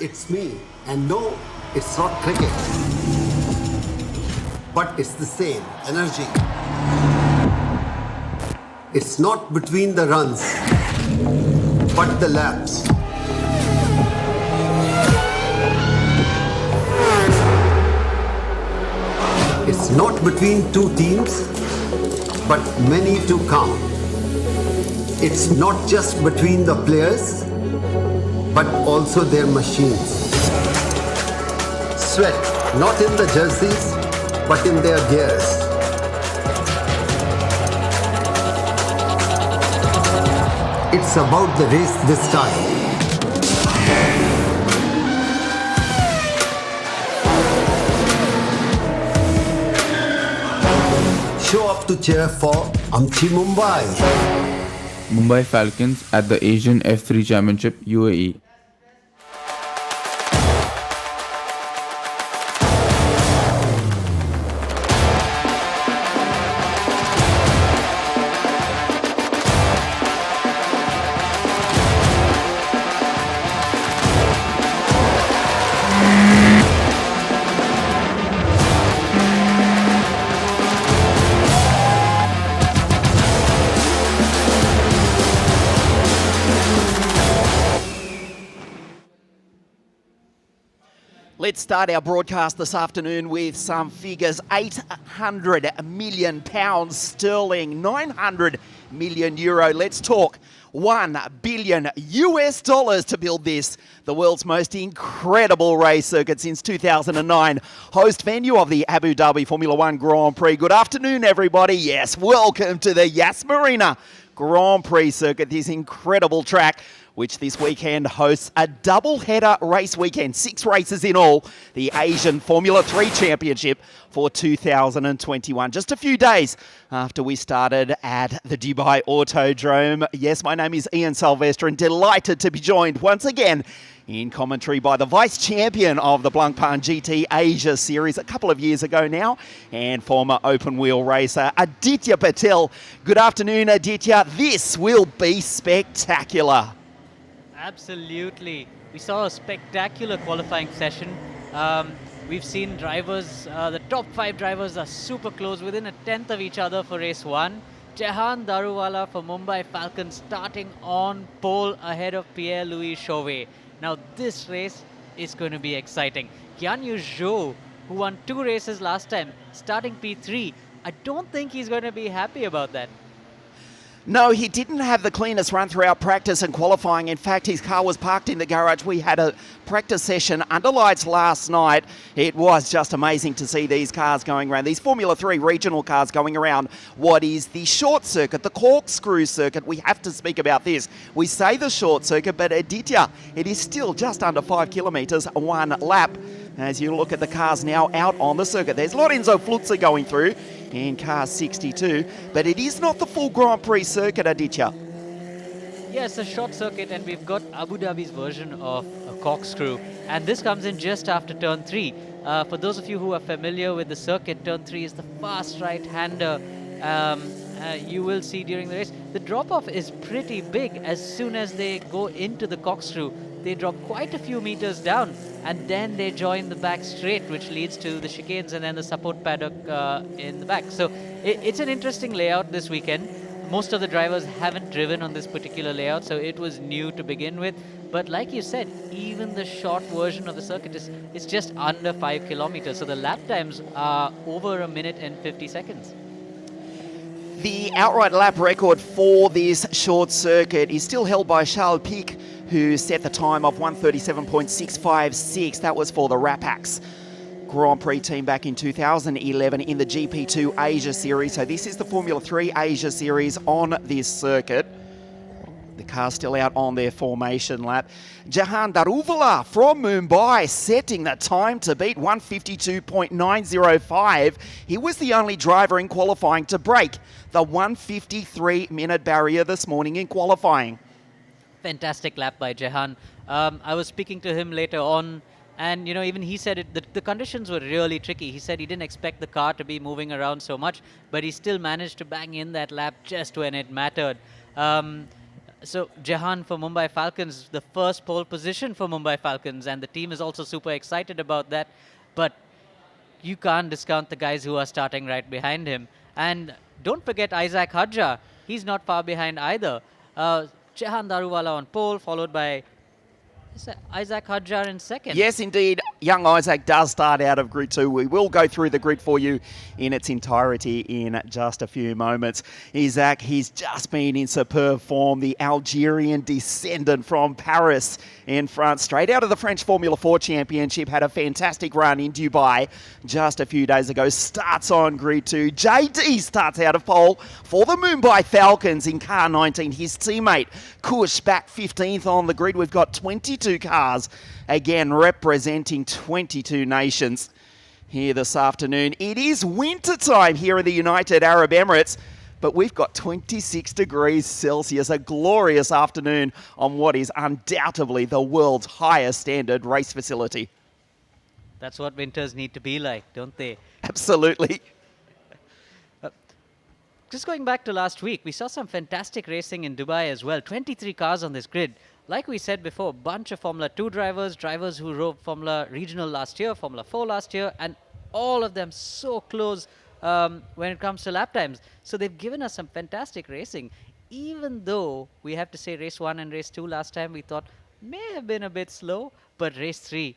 it's me. And no, it's not cricket. But it's the same energy. It's not between the runs, but the laps. It's not between two teams, but many to come. It's not just between the players, but also their machines. Sweat, not in the jerseys, but in their gears. It's about the race this time. Show up to cheer for Amchi Mumbai. Mumbai Falcons at the Asian F3 Championship UAE. Let's start our broadcast this afternoon with some figures. £800 million sterling, 900 million euro. Let's talk $1 billion to build this, the world's most incredible race circuit since 2009. Host venue of the Abu Dhabi Formula One Grand Prix. Good afternoon, everybody. Yes, welcome to the Yas Marina Grand Prix circuit, this incredible track, which this weekend hosts a double-header race weekend, 6 races in all, the Asian Formula 3 Championship for 2021. Just a few days after we started at the Dubai Autodrome. Yes, my name is Ian Sylvester and delighted to be joined once again in commentary by the vice-champion of the Blancpain GT Asia Series a couple of years ago now, and former open-wheel racer Aditya Patel. Good afternoon, Aditya. This will be spectacular. Absolutely. We saw a spectacular qualifying session. We've seen drivers, the top 5 drivers are super close, within a tenth of each other for race 1. Jehan Daruvala for Mumbai Falcons starting on pole ahead of Pierre-Louis Chauvet. Now this race is going to be exciting. Guanyu Zhou, who won 2 races last time, starting P3. I don't think he's going to be happy about that. No, he didn't have the cleanest run throughout practice and qualifying. In fact, his car was parked in the garage. We had a practice session under lights last night. It was just amazing to see these cars going around, these Formula 3 regional cars going around what is the short circuit, the corkscrew circuit. We have to speak about this. We say the short circuit, but Aditya, it is still just under 5 kilometres, 1 lap. As you look at the cars now out on the circuit, there's Lorenzo Flutzer going through in car 62, but it is not the full Grand Prix circuit, Aditya. Yeah, it's a short circuit, and we've got Abu Dhabi's version of a corkscrew, and this comes in just after turn 3. For those of you who are familiar with the circuit, turn 3 is the fast right-hander you will see during the race. The drop-off is pretty big. As soon as they go into the corkscrew, they drop quite a few meters down, and then they join the back straight, which leads to the chicanes and then the support paddock in the back. So it's an interesting layout this weekend. Most of the drivers haven't driven on this particular layout, so it was new to begin with. But like you said, even the short version of the circuit is just under 5 kilometers. So the lap times are over 1 minute and 50 seconds. The outright lap record for this short circuit is still held by Charles Pic, who set the time of 1:37.656. That was for the Rapax Grand Prix team back in 2011 in the GP2 Asia Series. So this is the Formula 3 Asia Series on this circuit. The car's still out on their formation lap. Jehan Daruvala from Mumbai setting the time to beat 1:52.905. He was the only driver in qualifying to break the 1:53-minute barrier this morning in qualifying. Fantastic lap by Jehan. I was speaking to him later on, and even he said the conditions were really tricky. He said he didn't expect the car to be moving around so much, but he still managed to bang in that lap just when it mattered. So Jehan for Mumbai Falcons, the first pole position for Mumbai Falcons, and the team is also super excited about that. But you can't discount the guys who are starting right behind him. And don't forget Isaac Hadja. He's not far behind either. Jehan Daruvala on pole, followed by Isaac Hadjar in second. Yes, indeed. Young Isaac does start out of Grid 2. We will go through the grid for you in its entirety in just a few moments. Isaac, he's just been in superb form. The Algerian descendant from Paris in France, straight out of the French Formula 4 Championship, had a fantastic run in Dubai just a few days ago. Starts on Grid 2. JD starts out of pole for the Mumbai Falcons in car 19. His teammate, Kush, back 15th on the grid. We've got 22 cars, again representing 22 nations here this afternoon. It is winter time here in the United Arab Emirates, but we've got 26 degrees Celsius, a glorious afternoon on what is undoubtedly the world's highest standard race facility. That's what winters need to be like, don't they? Absolutely. Just going back to last week, we saw some fantastic racing in Dubai as well. 23 cars on this grid. Like we said before, a bunch of Formula 2 drivers who rode Formula Regional last year, Formula 4 last year, and all of them so close when it comes to lap times. So they've given us some fantastic racing. Even though we have to say race 1 and race 2 last time we thought may have been a bit slow, but race 3,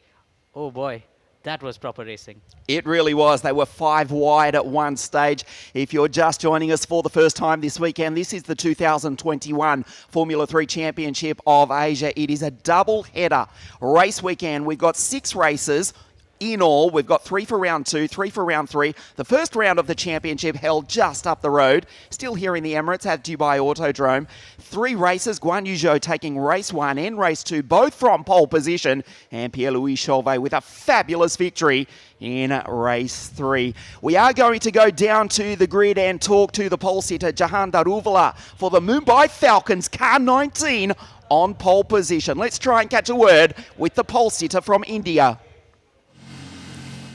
oh boy, that was proper racing. It really was. They were 5 wide at one stage. If you're just joining us for the first time this weekend, this is the 2021 Formula 3 Championship of Asia. It is a double header race weekend. We've got 6 races in all. We've got 3 for round 2, 3 for round 3. The first round of the championship held just up the road, still here in the Emirates at Dubai Autodrome. 3 races, Guan Yu Zhou taking race 1 and race 2, both from pole position, and Pierre-Louis Chauvet with a fabulous victory in race 3. We are going to go down to the grid and talk to the pole sitter, Jehan Daruvala, for the Mumbai Falcons car 19 on pole position. Let's try and catch a word with the pole sitter from India.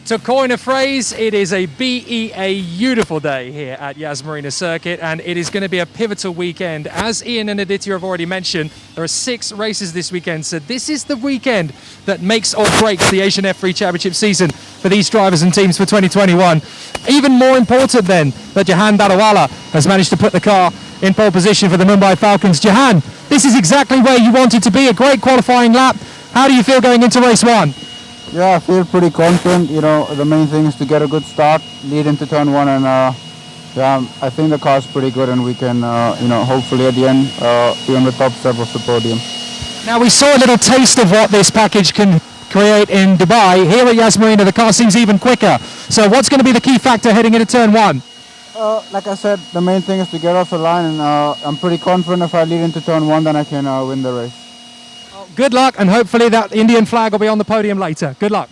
To coin a phrase, it is a beautiful day here at Yas Marina Circuit, and it is going to be a pivotal weekend. As Ian and Aditya have already mentioned, there are 6 races this weekend, so this is the weekend that makes or breaks the Asian F3 Championship season for these drivers and teams for 2021. Even more important then, that Jehan Daruvala has managed to put the car in pole position for the Mumbai Falcons. Jehan, this is exactly where you wanted to be, a great qualifying lap. How do you feel going into race 1? Yeah, I feel pretty confident. You know, the main thing is to get a good start, lead into turn 1, and yeah, I think the car's pretty good, and we can, you know, hopefully at the end be on the top step of the podium. Now, we saw a little taste of what this package can create in Dubai. Here at Yas Marina, the car seems even quicker. So what's going to be the key factor heading into turn 1? Like I said, the main thing is to get off the line, and I'm pretty confident if I lead into turn 1, then I can win the race. Good luck, and hopefully that Indian flag will be on the podium later. Good luck.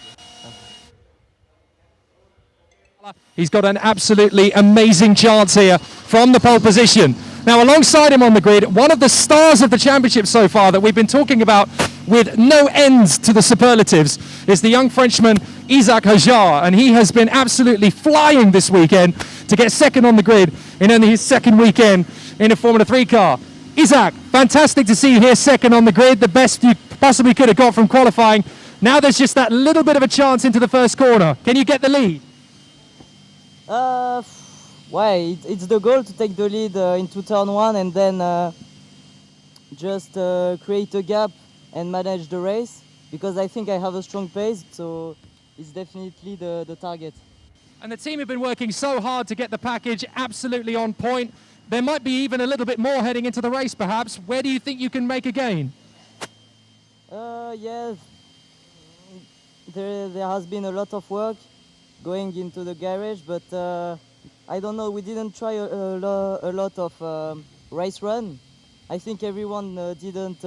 He's got an absolutely amazing chance here from the pole position. Now, alongside him on the grid, one of the stars of the championship so far that we've been talking about with no end to the superlatives is the young Frenchman Isaac Hadjar, and he has been absolutely flying this weekend to get second on the grid in only his second weekend in a Formula 3 car. Isaac, fantastic to see you here second on the grid, the best you possibly could have got from qualifying. Now there's just that little bit of a chance into the first corner. Can you get the lead? Why? It's the goal to take the lead into turn 1 and then just create a gap and manage the race, because I think I have a strong pace, so it's definitely the target. And the team have been working so hard to get the package absolutely on point. There might be even a little bit more heading into the race, perhaps. Where do you think you can make a gain? Yeah, there has been a lot of work going into the garage, but I don't know, we didn't try a lot of race run. I think everyone didn't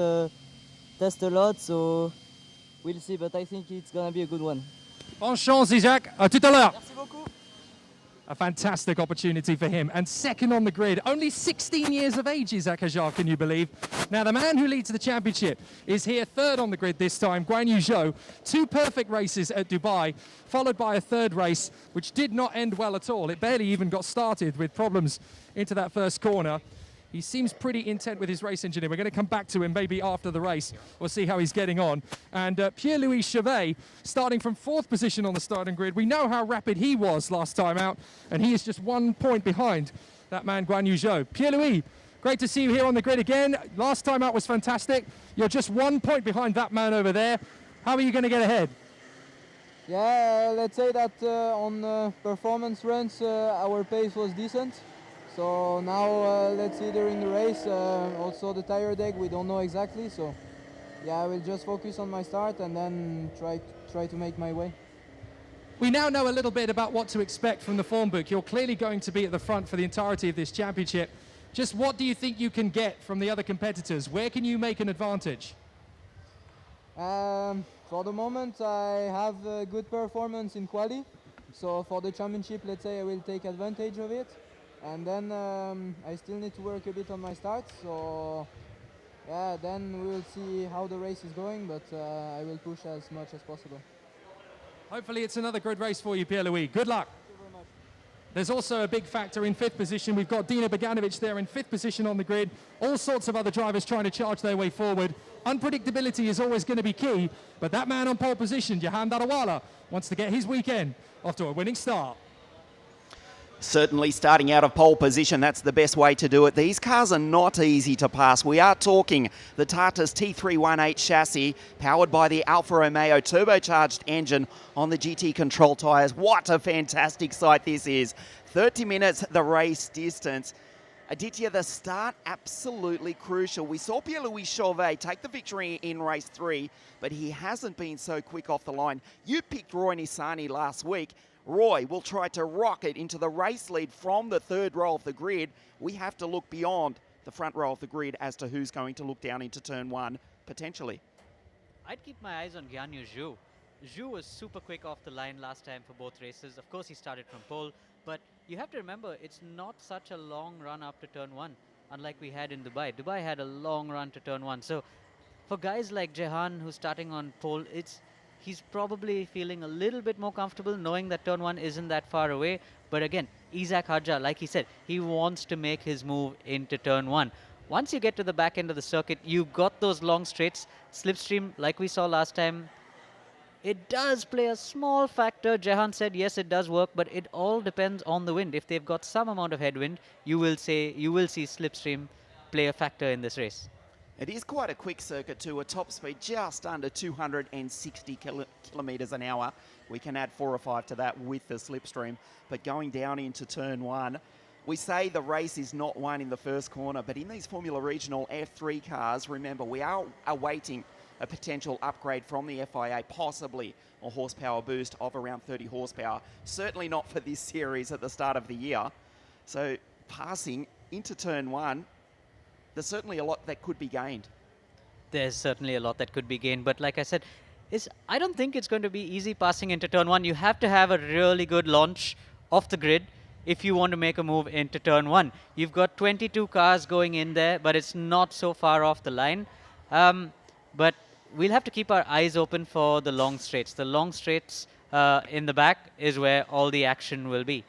test a lot, so we'll see, but I think it's going to be a good one. Bonne chance, Isaac. À tout à l'heure. Merci beaucoup. A fantastic opportunity for him. And second on the grid, only 16 years of age, Isaac Hadjar, can you believe? Now, the man who leads the championship is here third on the grid this time, Guan Yu Zhou. 2 perfect races at Dubai, followed by a third race, which did not end well at all. It barely even got started with problems into that first corner. He seems pretty intent with his race engineer. We're going to come back to him maybe after the race. We'll see how he's getting on. And Pierre-Louis Chevet, starting from 4th position on the starting grid. We know how rapid he was last time out, and he is just 1 point behind that man, Guan Yu Zhou. Pierre-Louis, great to see you here on the grid again. Last time out was fantastic. You're just 1 point behind that man over there. How are you going to get ahead? Yeah, let's say that on performance runs our pace was decent. So now let's see during the race. Also the tire deck, we don't know exactly. So yeah, I will just focus on my start and then try to make my way. We now know a little bit about what to expect from the form book. You're clearly going to be at the front for the entirety of this championship. Just what do you think you can get from the other competitors? Where can you make an advantage? For the moment, I have a good performance in quali. So for the championship, let's say I will take advantage of it. And then I still need to work a bit on my start. So yeah, then we will see how the race is going, but I will push as much as possible. Hopefully it's another good race for you, Pierre-Louis. Good luck. Thank you very much. There's also a big factor in 5th position. We've got Dino Beganovic there in 5th position on the grid. All sorts of other drivers trying to charge their way forward. Unpredictability is always going to be key, but that man on pole position, Jehan Daruvala, wants to get his weekend off to a winning start. Certainly starting out of pole position, that's the best way to do it. These cars are not easy to pass. We are talking the Tata's T318 chassis, powered by the Alfa Romeo turbocharged engine on the GT Control tyres. What a fantastic sight this is. 30 minutes, the race distance. Aditya, the start, absolutely crucial. We saw Pierre-Louis Chevet take the victory in race 3, but he hasn't been so quick off the line. You picked Roy Nissany last week. Roy will try to rocket into the race lead from the 3rd row of the grid. We have to look beyond the front row of the grid as to who's going to look down into turn 1, potentially. I'd keep my eyes on Guan Yu Zhou. Zhou was super quick off the line last time for both races. Of course, he started from pole, but you have to remember, it's not such a long run up to turn 1, unlike we had in Dubai. Dubai had a long run to turn 1. So for guys like Jehan, who's starting on pole, he's probably feeling a little bit more comfortable knowing that turn 1 isn't that far away. But again, Isaac Hadja, like he said, he wants to make his move into turn 1. Once you get to the back end of the circuit, you've got those long straights. Slipstream, like we saw last time, it does play a small factor. Jehan said, yes, it does work, but it all depends on the wind. If they've got some amount of headwind, you will see slipstream play a factor in this race. It is quite a quick circuit too, a top speed just under 260 kilometres an hour. We can add 4 or 5 to that with the slipstream. But going down into turn 1, we say the race is not won in the first corner, but in these Formula Regional F3 cars, remember, we are awaiting a potential upgrade from the FIA, possibly a horsepower boost of around 30 horsepower. Certainly not for this series at the start of the year. So passing into turn 1, there's certainly a lot that could be gained. There's certainly a lot that could be gained, but like I said, I don't think it's going to be easy passing into turn 1. You have to have a really good launch off the grid if you want to make a move into turn 1. You've got 22 cars going in there, but it's not so far off the line. But we'll have to keep our eyes open for the long straights. The long straights in the back is where all the action will be.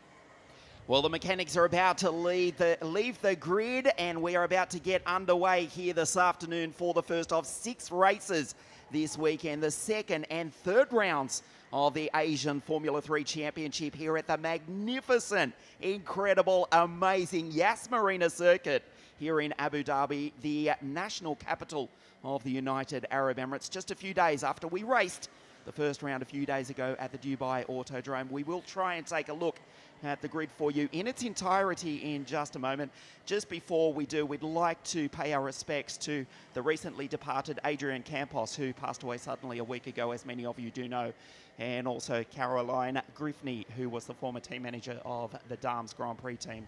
Well, the mechanics are about to leave the grid, and we are about to get underway here this afternoon for the first of 6 races this weekend, the 2nd and 3rd rounds of the Asian Formula 3 Championship here at the magnificent, incredible, amazing Yas Marina circuit here in Abu Dhabi, the national capital of the United Arab Emirates. Just a few days after we raced the first round a few days ago at the Dubai Autodrome. We will try and take a look at the grid for you in its entirety in just a moment. Just before we do, we'd like to pay our respects to the recently departed Adrian Campos, who passed away suddenly a week ago, as many of you do know, and also Caroline Griffney, who was the former team manager of the Dames Grand Prix team.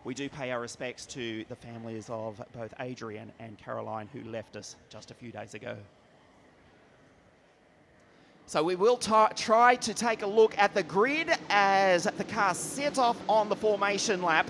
We do pay our respects to the families of both Adrian and Caroline, who left us just a few days ago. So we will try to take a look at the grid as the cars set off on the formation lap.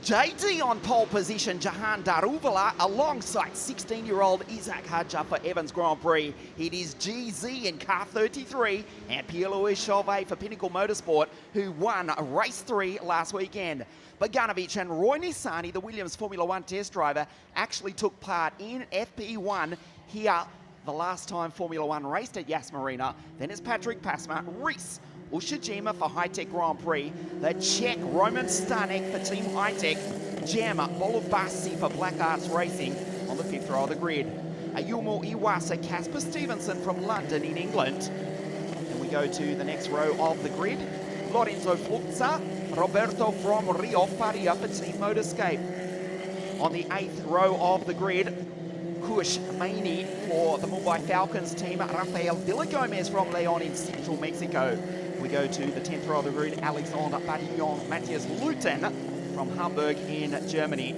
JD on pole position, Jehan Daruvala alongside 16-year-old Isaac Hadja for Evans Grand Prix. It is GZ in car 33 and Pierre-Louis Chauvet for Pinnacle Motorsport, who won race 3 last weekend. Bogdanovic and Roy Nissany, the Williams Formula One test driver, actually took part in FP1 here the last time Formula One raced at Yas Marina. Then it's Patrick Pasma, Reese Ushijima for High-Tech Grand Prix, the Czech Roman Stanek for Team High-Tech, Jama Bolubasi for Black Arts Racing on the 5th row of the grid. Ayumu Iwasa, Casper Stevenson from London in England. Then we go to the next row of the grid. Lorenzo Fluzza, Roberto from Rio Faria for Team Motorscape. On the 8th row of the grid, Kush, Maini for the Mumbai Falcons team, Rafael Villagomez from Leon in central Mexico. We go to the 10th row of the grid, Alexander Badillon, Matthias Luten from Hamburg in Germany.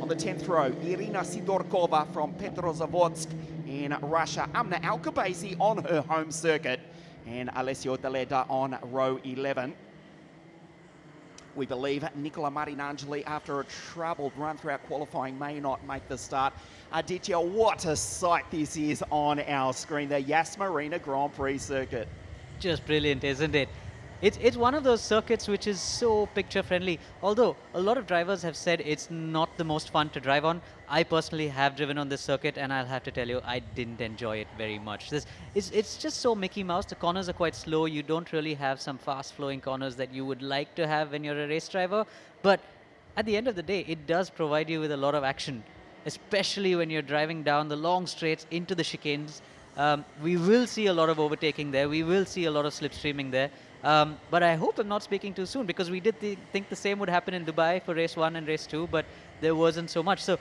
On the 10th row, Irina Sidorkova from Petrozavodsk in Russia, Amna Alkabasi on her home circuit, and Alessio Deleda on row 11. We believe Nicola Marinangeli, after a troubled run throughout qualifying, may not make the start. Aditya, what a sight this is on our screen, the Yas Marina Grand Prix circuit. Just brilliant, isn't it? It's one of those circuits which is so picture friendly. Although a lot of drivers have said it's not the most fun to drive on, I personally have driven on this circuit and I'll have to tell you, I didn't enjoy it very much. It's just so Mickey Mouse. The corners are quite slow. You don't really have some fast flowing corners that you would like to have when you're a race driver. But at the end of the day, it does provide you with a lot of action, especially when you're driving down the long straights into the chicanes. We will see a lot of overtaking there. We will see a lot of slipstreaming there. But I hope I'm not speaking too soon, because we did think the same would happen in Dubai for race 1 and race 2, but there wasn't so much. So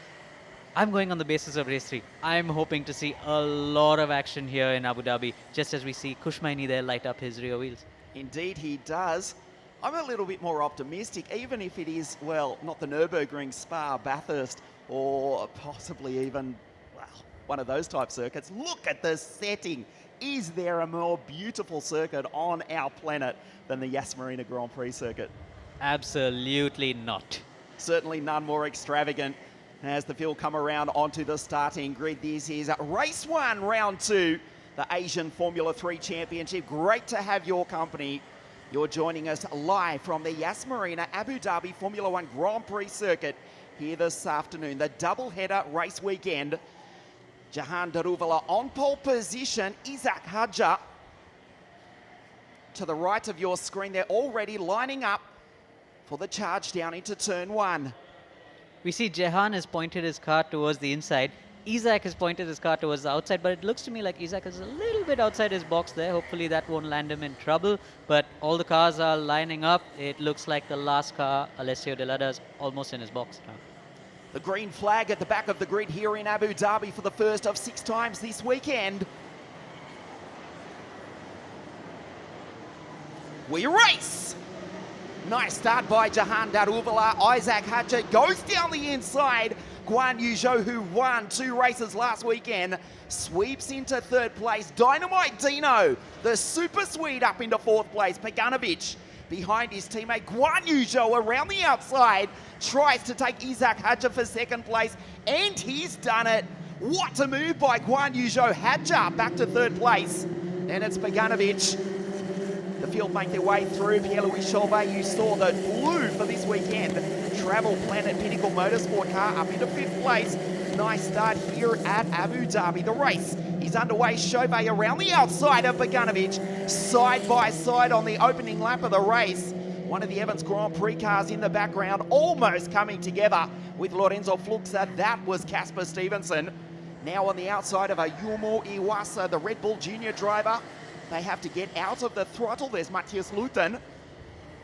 I'm going on the basis of race 3. I'm hoping to see a lot of action here in Abu Dhabi, just as we see Kush Maini there light up his rear wheels. Indeed he does. I'm a little bit more optimistic, even if it is, well, not the Nürburgring, Spa, Bathurst, or possibly even, well, one of those type circuits. Look at the setting. Is there a more beautiful circuit on our planet than the Yas Marina Grand Prix circuit? Absolutely not. Certainly none more extravagant. As the field come around onto the starting grid, this is race 1, round 2, the Asian Formula 3 Championship. Great to have your company. You're joining us live from the Yas Marina Abu Dhabi Formula 1 Grand Prix circuit here this afternoon. The double-header race weekend. Jehan Daruvala on pole position, Isaac Hadja to the right of your screen. They're already lining up for the charge down into turn 1. We see Jehan has pointed his car towards the inside. Isaac has pointed his car towards the outside, but it looks to me like Isaac is a little bit outside his box there. Hopefully that won't land him in trouble, but all the cars are lining up. It looks like the last car, Alessio Delada, is almost in his box now. The green flag at the back of the grid here in Abu Dhabi for the first of 6 times this weekend. We race! Nice start by Jehan Daruvala. Isaac Hadja goes down the inside. Guan Yu Zhou, who won 2 races last weekend, sweeps into 3rd place. Dynamite Dino, the super Swede, up into 4th place. Peganovic behind his teammate Guan Yu Zhou around the outside, tries to take Isaac Hadja for 2nd place, and he's done it. What a move by Guan Yu Zhou. Hadja back to 3rd place. And it's Peganovic. The field make their way through. Pierre-Louis Chauvet, you saw the blue for this weekend. Travel Planet Pinnacle Motorsport car up into 5th place. Nice start here at Abu Dhabi. The race is underway. Chauvet around the outside of Bogdanovic, side by side on the opening lap of the race. One of the Evans Grand Prix cars in the background, almost coming together with Lorenzo Fluzza. That was Casper Stevenson. Now on the outside of Ayumu Iwasa, the Red Bull Junior driver. They have to get out of the throttle. There's Matthias Luten.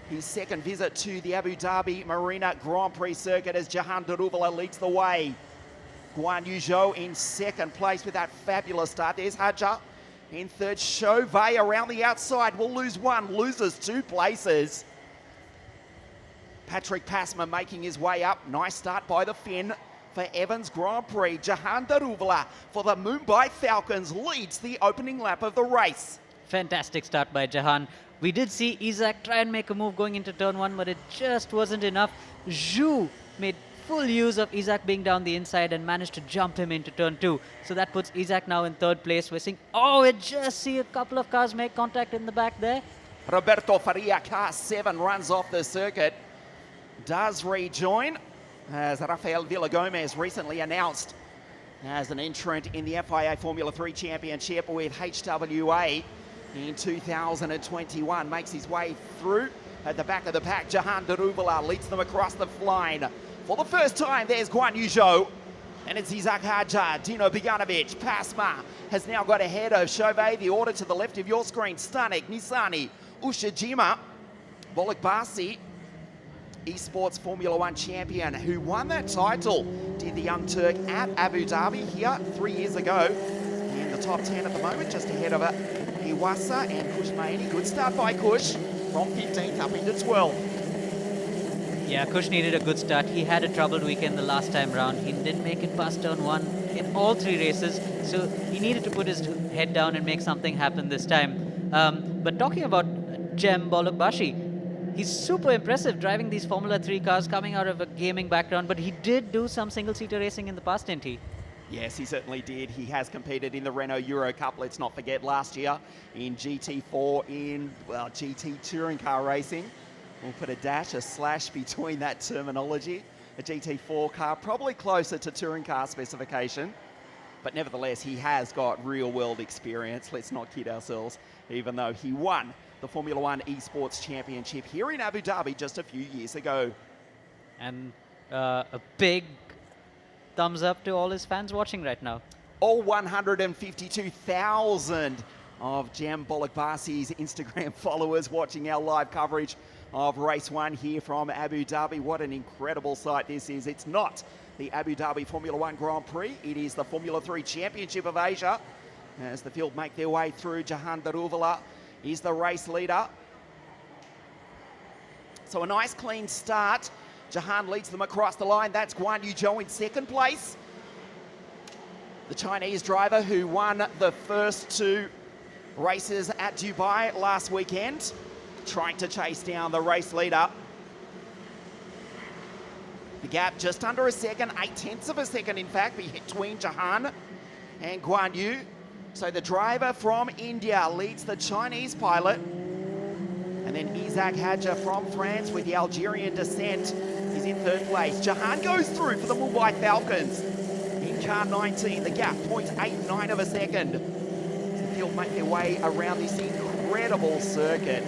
His 2nd visit to the Abu Dhabi Marina Grand Prix circuit as Jehan Daruvala leads the way. Guan Yu Zhou in 2nd place with that fabulous start. There's Hadja in 3rd. Chauvet around the outside will lose 1, loses 2 places. Patrick Pasma making his way up. Nice start by the Finn for Evans Grand Prix. Jehan Daruvala for the Mumbai Falcons leads the opening lap of the race. Fantastic start by Jehan. We did see Isaac try and make a move going into turn 1, but it just wasn't enough. Zhu made full use of Isaac being down the inside and managed to jump him into turn 2. So that puts Isaac now in 3rd place. We're seeing, it just see a couple of cars make contact in the back there. Roberto Faria, car 7, runs off the circuit. Does rejoin as Rafael Villagomez recently announced as an entrant in the FIA Formula 3 Championship with HWA in 2021. Makes his way through at the back of the pack. Jehan Daruvala leads them across the line. For the first time, there's Guan Yu Zhou. And it's Isaac Hajar, Dino Biganovic, Pasma has now got ahead of Chauvet. The order to the left of your screen, Stanek, Nisani, Ushijima, Bolokbasi, Esports Formula 1 champion who won that title, did the Young Turk at Abu Dhabi here 3 years ago. In the top 10 at the moment, just ahead of Iwasa and Kush Maini. Good start by Kush from 15th up into 12th. Yeah, Kush needed a good start. He had a troubled weekend the last time round. He didn't make it past turn 1 in all 3 races, so he needed to put his head down and make something happen this time. But talking about Jem Bolokbashi, he's super impressive driving these Formula 3 cars coming out of a gaming background, but he did do some single-seater racing in the past, didn't he? Yes, he certainly did. He has competed in the Renault Euro Cup, let's not forget, last year in GT4 in, GT touring car racing. We'll put a slash between that terminology. A GT4 car, probably closer to touring car specification. But nevertheless, he has got real-world experience. Let's not kid ourselves, even though he won the Formula 1 Esports Championship here in Abu Dhabi just a few years ago. And a big thumbs up to all his fans watching right now. All 152,000 of Jem Bolokbasi's Instagram followers watching our live coverage of race 1 here from Abu Dhabi. What an incredible sight this is. It's not the Abu Dhabi Formula 1 Grand Prix. It is the Formula 3 Championship of Asia. As the field make their way through, Jehan Daruvala is the race leader. So a nice clean start. Jehan leads them across the line. That's Guan Yu Zhou in 2nd place. The Chinese driver who won the first 2 races at Dubai last weekend, trying to chase down the race leader. The gap just under a second, 0.8 of a second in fact, between Jehan and Guan Yu. So the driver from India leads the Chinese pilot. And then Isaac Hajar from France with the Algerian descent is in 3rd place. Jehan goes through for the Mumbai Falcons in car 19. The gap, 0.89 of a second. The field make their way around this incredible circuit.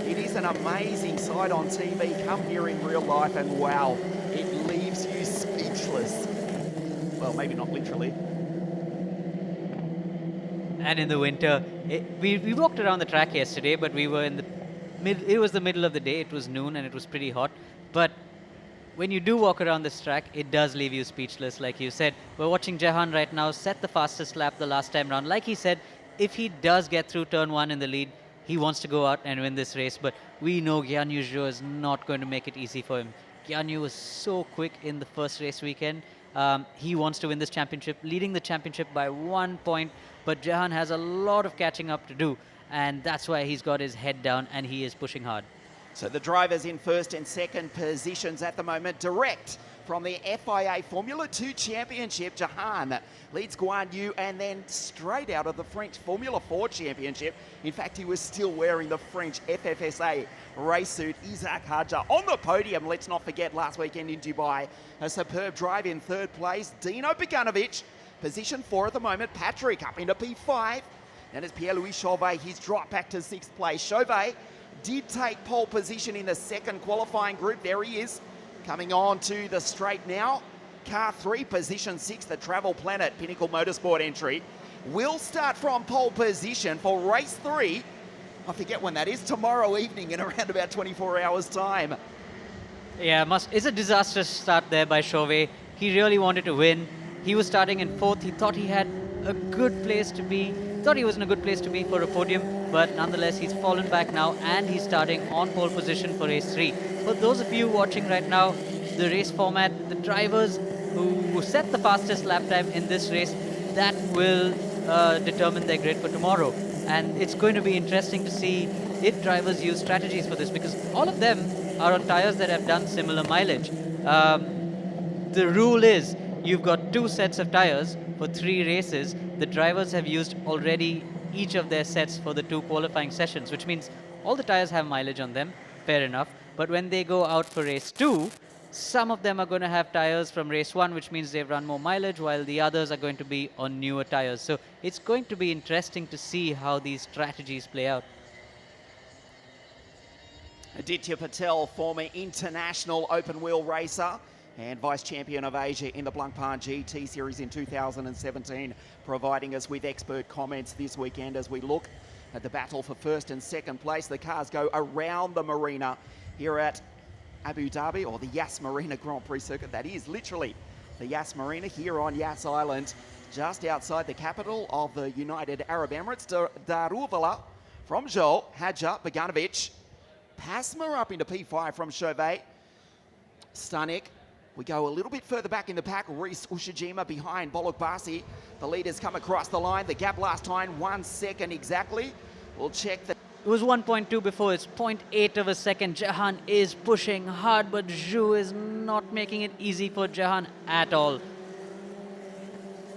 It is an amazing sight on TV. Come here in real life and wow, it leaves you speechless. Well, maybe not literally. And in the winter, we walked around the track yesterday, but we were in the it was the middle of the day. It was noon and it was pretty hot. But when you do walk around this track, it does leave you speechless, like you said. We're watching Jehan right now set the fastest lap the last time round. Like he said, if he does get through turn 1 in the lead, he wants to go out and win this race. But we know Guan Yu Zhou is not going to make it easy for him. Guan Yu was so quick in the first race weekend. He wants to win this championship, leading the championship by 1 point. But Jehan has a lot of catching up to do. And that's why he's got his head down and he is pushing hard. So the drivers in 1st and 2nd positions at the moment, direct from the FIA Formula 2 Championship. Jehan leads Guan Yu, and then straight out of the French Formula 4 Championship. In fact, he was still wearing the French FFSA race suit. Isaac Hajar on the podium. Let's not forget last weekend in Dubai, a superb drive in 3rd place. Dino Biganovic, position 4 at the moment. Patrick up into P5. And as Pierre-Louis Chauvet, he's dropped back to 6th place. Chauvet did take pole position in the 2nd qualifying group. There he is, coming on to the straight now. Car 3, position 6, the Travel Planet Pinnacle Motorsport entry. Will start from pole position for race 3. I forget when that is, tomorrow evening in around about 24 hours' time. Yeah, it's a disastrous start there by Chauvet. He really wanted to win. He was starting in 4th. He thought he had a good place to be. Thought he was in a good place to be for a podium, but nonetheless, he's fallen back now and he's starting on pole position for race 3. For those of you watching right now, the race format, the drivers who set the fastest lap time in this race, that will determine their grid for tomorrow. And it's going to be interesting to see if drivers use strategies for this, because all of them are on tires that have done similar mileage. The rule is you've got 2 sets of tires for 3 races. The drivers have used already each of their sets for the 2 qualifying sessions, which means all the tires have mileage on them, fair enough. But when they go out for race 2, some of them are going to have tires from race 1, which means they've run more mileage, while the others are going to be on newer tires. So it's going to be interesting to see how these strategies play out. Aditya Patel, former international open wheel racer and vice champion of Asia in the Blancpain GT series in 2017, providing us with expert comments this weekend as we look at the battle for first and second place. The cars go around the marina here at Abu Dhabi, or the Yas Marina Grand Prix circuit. That is literally the Yas Marina here on Yas Island, just outside the capital of the United Arab Emirates. Daruvala from Zhou, Hadja, Beganovic, Pasma up into P5 from Chauvet, Stanek. We go a little bit further back in the pack. Reese Ushijima behind Bolok Basi. The leaders come across the line. The gap last time, 1 second exactly. We'll check the... It was 1.2 before, it's 0.8 of a second. Jehan is pushing hard, but Zhu is not making it easy for Jehan at all.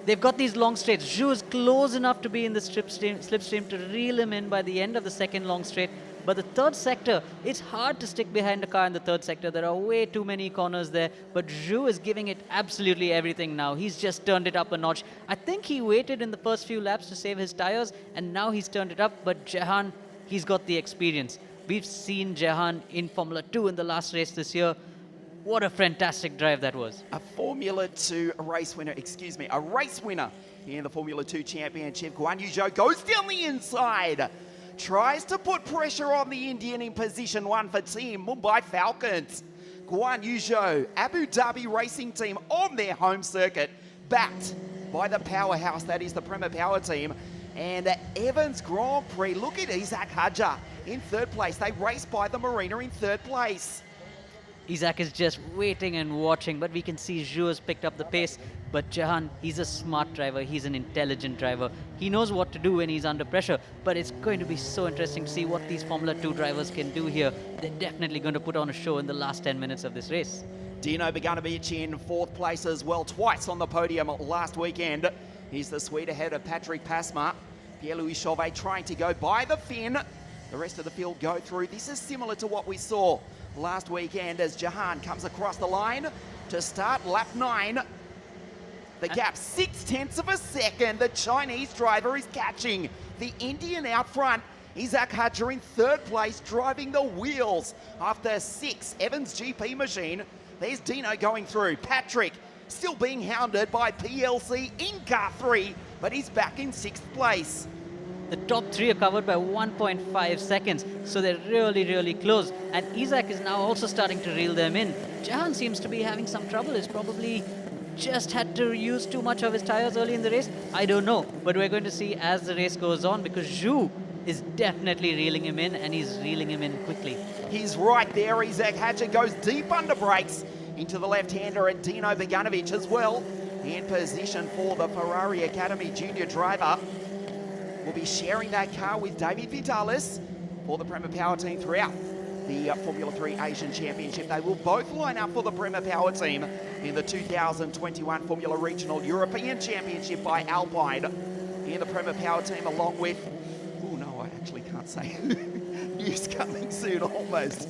They've got these long straights. Zhu is close enough to be in the slipstream to reel him in by the end of the second long straight. But the third sector, it's hard to stick behind a car in the third sector. There are way too many corners there. But Zhu is giving it absolutely everything now. He's just turned it up a notch. I think he waited in the first few laps to save his tires, and now he's turned it up. But Jehan, he's got the experience. We've seen Jehan in Formula 2 in the last race this year. What a fantastic drive that was. A Formula 2 race winner, a race winner in the Formula 2 Championship. Guan Yu Zhou goes down the inside. Tries to put pressure on the Indian in position 1 for Team Mumbai Falcons. Guan Yu Zhou, Abu Dhabi racing team on their home circuit, backed by the powerhouse that is the Prema Power team. And Evans Grand Prix, look at Isaac Hadja in 3rd place. They race by the marina in 3rd place. Isaac is just waiting and watching, but we can see Zhu has picked up the pace. But Jehan, he's a smart driver. He's an intelligent driver. He knows what to do when he's under pressure. But it's going to be so interesting to see what these Formula 2 drivers can do here. They're definitely going to put on a show in the last 10 minutes of this race. Dino Beganovic in 4th place as well, twice on the podium last weekend. He's the Swede ahead of Patrick Pasma. Pierre-Louis Chauvet trying to go by the Finn. The rest of the field go through. This is similar to what we saw last weekend as Jehan comes across the line to start lap 9. The gap 0.6 of a second. The Chinese driver is catching the Indian out front. Isaac Hadja in 3rd place, driving the wheels after 6. Evans GP machine. There's Dino going through. Patrick still being hounded by PLC in car 3, but he's back in 6th place. The top 3 are covered by 1.5 seconds, so they're really, really close. And Isaac is now also starting to reel them in. Jehan seems to be having some trouble. He's probably just had to use too much of his tires early in the race. I don't know, but we're going to see as the race goes on, because Zhu is definitely reeling him in, and he's reeling him in quickly. He's right there. Isaac Hadja goes deep under brakes into the left-hander, and Dino Beganovic as well in position for the Ferrari Academy junior driver. Will be sharing that car with David Vitalis for the Prema Power team throughout the Formula 3 Asian Championship. They will both line up for the Prema Power team in the 2021 Formula Regional European Championship by Alpine. In the Prema Power team along with, oh no, I actually can't say. News coming soon, almost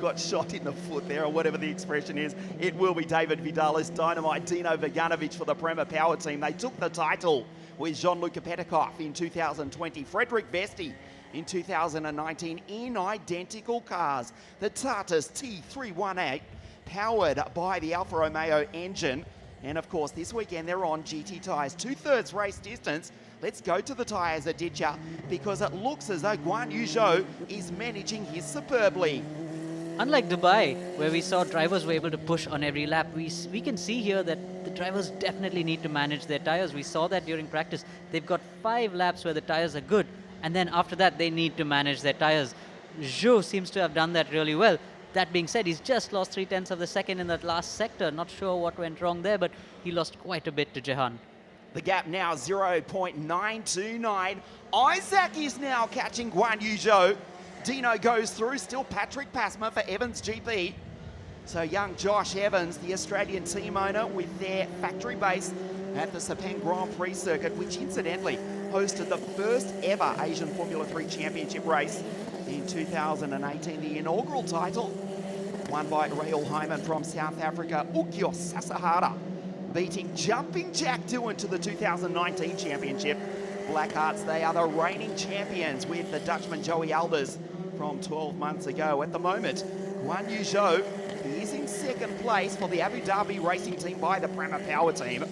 got shot in the foot there, or whatever the expression is. It will be David Vidalis, Dynamite, Dino Beganovic for the Prema Power team. They took the title with Jean-Luc Petikov in 2020, Frederick Vesti in 2019 in identical cars. The Tartus T318, powered by the Alfa Romeo engine. And of course, this weekend they're on GT tyres, 2/3 race distance. Let's go to the tyres, Aditya, because it looks as though Guan Yu Zhou is managing his superbly. Unlike Dubai, where we saw drivers were able to push on every lap, we can see here that the drivers definitely need to manage their tires. We saw that during practice. They've got 5 laps where the tires are good, and then after that, they need to manage their tires. Zhou seems to have done that really well. That being said, he's just lost 0.3 of a second in that last sector. Not sure what went wrong there, but he lost quite a bit to Jehan. The gap now 0.929. Isaac is now catching Guan Yu Zhou. Dino goes through, still Patrick Pasma for Evans GP. So young Josh Evans, the Australian team owner, with their factory base at the Sepang Grand Prix circuit, which incidentally hosted the first ever Asian Formula 3 Championship race in 2018, the inaugural title won by Raul Hyman from South Africa, Ukios Sasahara, beating Jumping Jack Doohan to the 2019 championship. Blackhearts, they are the reigning champions with the Dutchman Joey Albers from 12 months ago. At the moment, Guan Yu Zhou, he is in second place for the Abu Dhabi racing team by the Prema Power team.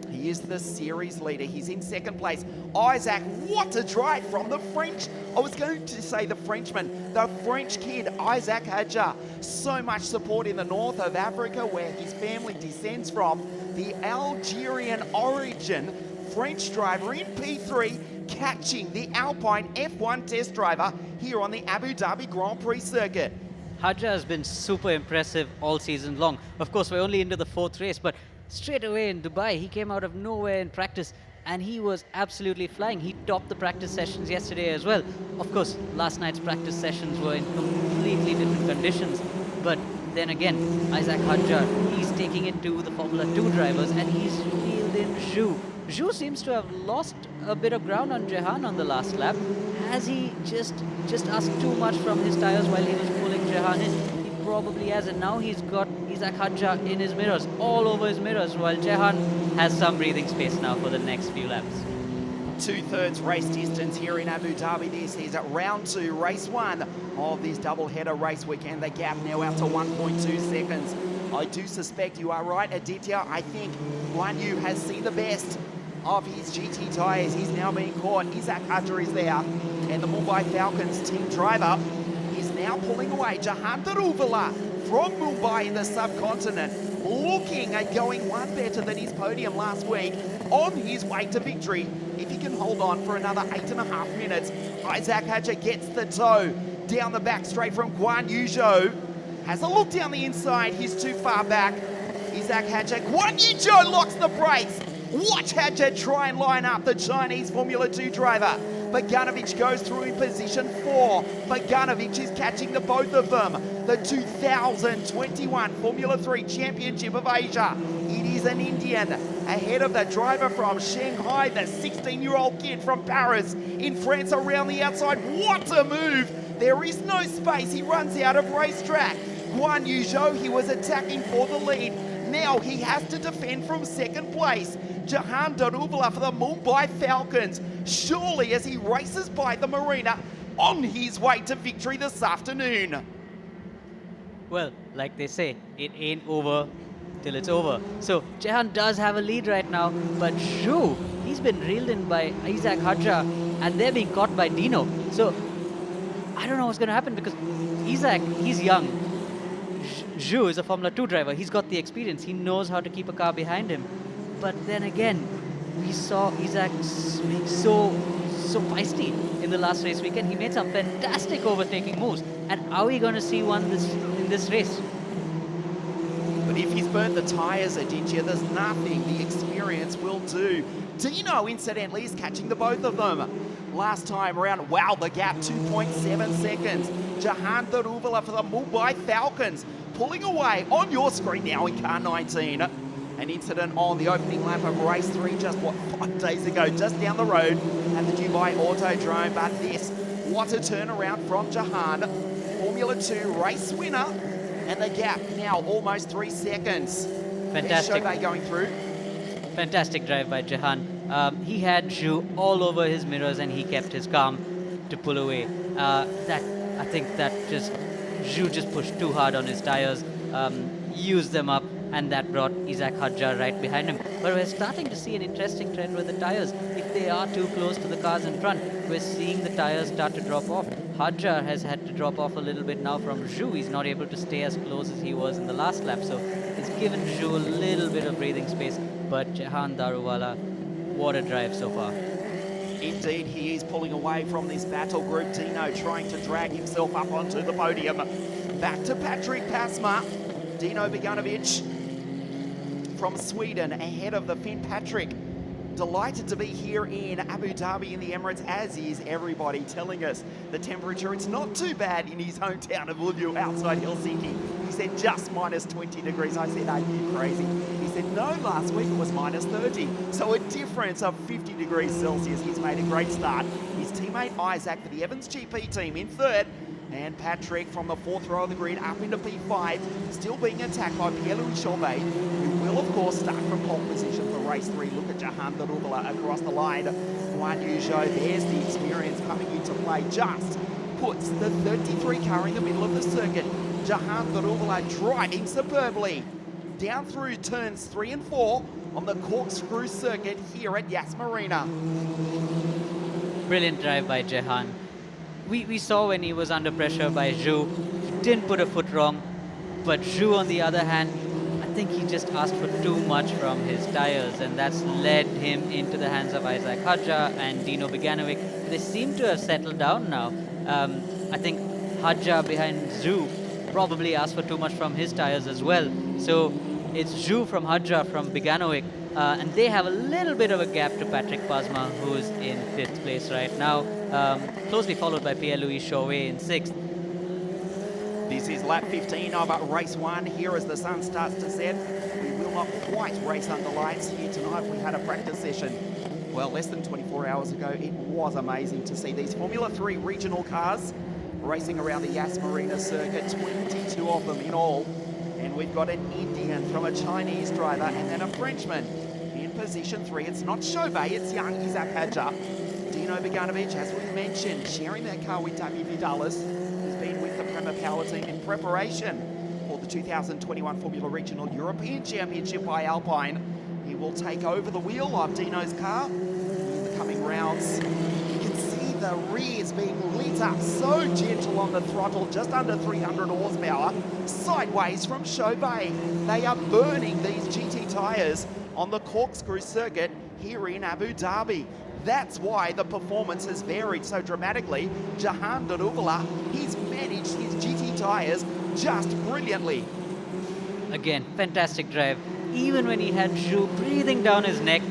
He is the series leader. He's in second place. Isaac, what a drive from the French. I was going to say the Frenchman, the French kid, Isaac Hadja. So much support in the north of Africa where his family descends from. The Algerian origin French driver in P3 catching the Alpine F1 test driver here on the Abu Dhabi Grand Prix circuit. Hadja has been super impressive all season long. Of course, we're only into the 4th race, but straight away in Dubai, he came out of nowhere in practice and he was absolutely flying. He topped the practice sessions yesterday as well. Of course, last night's practice sessions were in completely different conditions, but then again, Isaac Hadja, he's taking it to the Formula 2 drivers and he's reeled in Zhu. Zhu seems to have lost a bit of ground on Jehan on the last lap. Has he just asked too much from his tires while he was pulling Jehan in? He probably has, and now he's got Isaac Hadja in his mirrors, all over his mirrors, while Jehan has some breathing space now for the next few laps. 2/3 race distance here in Abu Dhabi. This is at round 2, race 1 of this double-header race weekend. The gap now out to 1.2 seconds. I do suspect you are right, Aditya. I think Guan Yu has seen the best of his GT tyres. He's now being caught. Isaac Hadja is there, and the Mumbai Falcons team driver is now pulling away. Jehan Daruvala from Mumbai in the subcontinent, looking at going one better than his podium last week, on his way to victory. If he can hold on for another 8.5 minutes, Isaac Hadja gets the toe down the back straight from Guan Yu Zhou. Has a look down the inside, he's too far back. Isaac Hadja, Guan Yu Zhou locks the brakes. Watch Hadja try and line up the Chinese Formula 2 driver. Bogdanovic goes through in position 4. Bogdanovic is catching the both of them. The 2021 Formula 3 Championship of Asia. It is an Indian ahead of the driver from Shanghai, the 16-year-old kid from Paris in France around the outside. What a move! There is no space. He runs out of racetrack. Guan Yu Zhou, he was attacking for the lead. Now he has to defend from second place. Jehan Daruvala for the Mumbai Falcons. Surely as he races by the marina on his way to victory this afternoon. Well, like they say, it ain't over till it's over. So Jehan does have a lead right now, but Zhu, he's been reeled in by Isaac Hadja and they're being caught by Dino. So I don't know what's going to happen because Isaac, he's young. Zhu is a Formula 2 driver. He's got the experience. He knows how to keep a car behind him. But then again, we saw Isaac being so feisty in the last race weekend. He made some fantastic overtaking moves. And are we going to see one in this race? But if he's burnt the tyres, Aditya, there's nothing the experience will do. Dino, incidentally, is catching the both of them. Last time around, wow, the gap, 2.7 seconds. Jehan Daruvala for the Mumbai Falcons, pulling away on your screen now in car 19. An incident on the opening lap of race 3 just, 5 days ago, just down the road at the Dubai Autodrome. But this, what a turnaround from Jehan. Formula 2 race winner, and the gap now almost 3 seconds. Fantastic. Chauvet going through. Fantastic drive by Jehan. He had Zhu all over his mirrors and he kept his calm to pull away. I think that Zhu just pushed too hard on his tires, used them up, and that brought Isaac Hadja right behind him. But we're starting to see an interesting trend with the tires. If they are too close to the cars in front, we're seeing the tires start to drop off. Hadja has had to drop off a little bit now from Zhu. He's not able to stay as close as he was in the last lap, so it's given Zhu a little bit of breathing space. But Jehan Daruvala, what a drive so far. Indeed, he is pulling away from this battle group. Dino trying to drag himself up onto the podium. Back to Patrick Pasma. Dino Bogdanovic from Sweden ahead of the Finn Patrick Delighted to be here in Abu Dhabi in the Emirates, as is everybody telling us the temperature. It's not too bad in his hometown of Oulu outside Helsinki. He said just minus 20 degrees. I said, are you crazy? He said, no, last week it was minus 30. So a difference of 50 degrees Celsius. He's made a great start. His teammate Isaac for the Evans GP team in third. And Patrick from the fourth row of the grid up into P5, still being attacked by Pierre-Louis Chauvet, who will, of course, start from pole position for race 3. Look at Jehan Daruvala across the line. Guan Yu Zhou, there's the experience coming into play. Just puts the 33 car in the middle of the circuit. Jehan Daruvala driving superbly down through turns 3 and 4 on the corkscrew circuit here at Yas Marina. Brilliant drive by Jehan. We saw when he was under pressure by Zhu, he didn't put a foot wrong, but Zhu on the other hand, I think he just asked for too much from his tires, and that's led him into the hands of Isaac Hadja and Dino Beganovic. They seem to have settled down now. I think Hadja behind Zhu probably asked for too much from his tires as well. So it's Zhu from Hadja from Beganovic, and they have a little bit of a gap to Patrick Pasma, who's in 5th place right now, closely followed by Pierre-Louis Chauvet in 6th. This is lap 15 of race 1. Here as the sun starts to set. We will not quite race under lights here tonight. We had a practice session, well, less than 24 hours ago. It was amazing to see these Formula 3 regional cars racing around the Yas Marina circuit, 22 of them in all. And we've got an Indian from a Chinese driver and then a Frenchman in position 3. It's not Chauvet, it's young Isaac Hadja. Dino Beganovic, as we mentioned, sharing that car with David Vidalis, who's been with the Prema Power team in preparation for the 2021 Formula Regional European Championship by Alpine. He will take over the wheel of Dino's car in the coming rounds. You can see the rears being lit up so gentle on the throttle, just under 300 horsepower, sideways from Chauvet. They are burning these GT tyres on the corkscrew circuit here in Abu Dhabi. That's why the performance has varied so dramatically. Jehan Daruvala, he's managed his GT tyres just brilliantly. Again, fantastic drive. Even when he had Zhu breathing down his neck,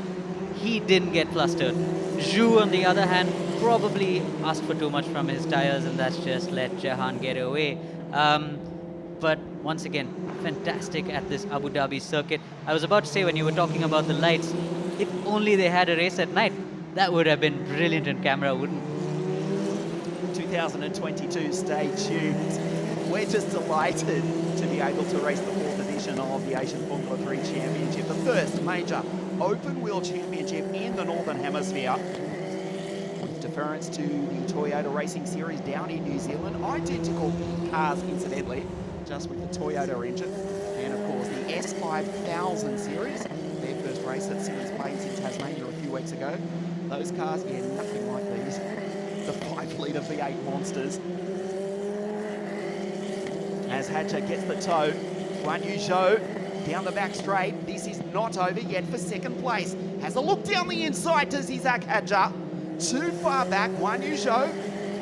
he didn't get flustered. Zhu, on the other hand, probably asked for too much from his tires, and that's just let Jehan get away. But once again, fantastic at this Abu Dhabi circuit. I was about to say, when you were talking about the lights, if only they had a race at night, that would have been brilliant on camera, wouldn't it? 2022, stay tuned. We're just delighted to be able to race the 4th edition of the Asian Formula 3 Championship, the first major open wheel championship in the Northern Hemisphere. With deference to the Toyota Racing Series down in New Zealand, identical cars incidentally, just with the Toyota engine. And of course the S5000 Series, their first race at Simmons Plains in Tasmania a few weeks ago. Those cars, yeah, nothing like these. The 5-litre V8 monsters. As Hadja gets the tow, Guan Yu Zhou down the back straight. This is not over yet for 2nd place. Has a look down the inside to Isaac Hadja. Too far back, Guan Yu Zhou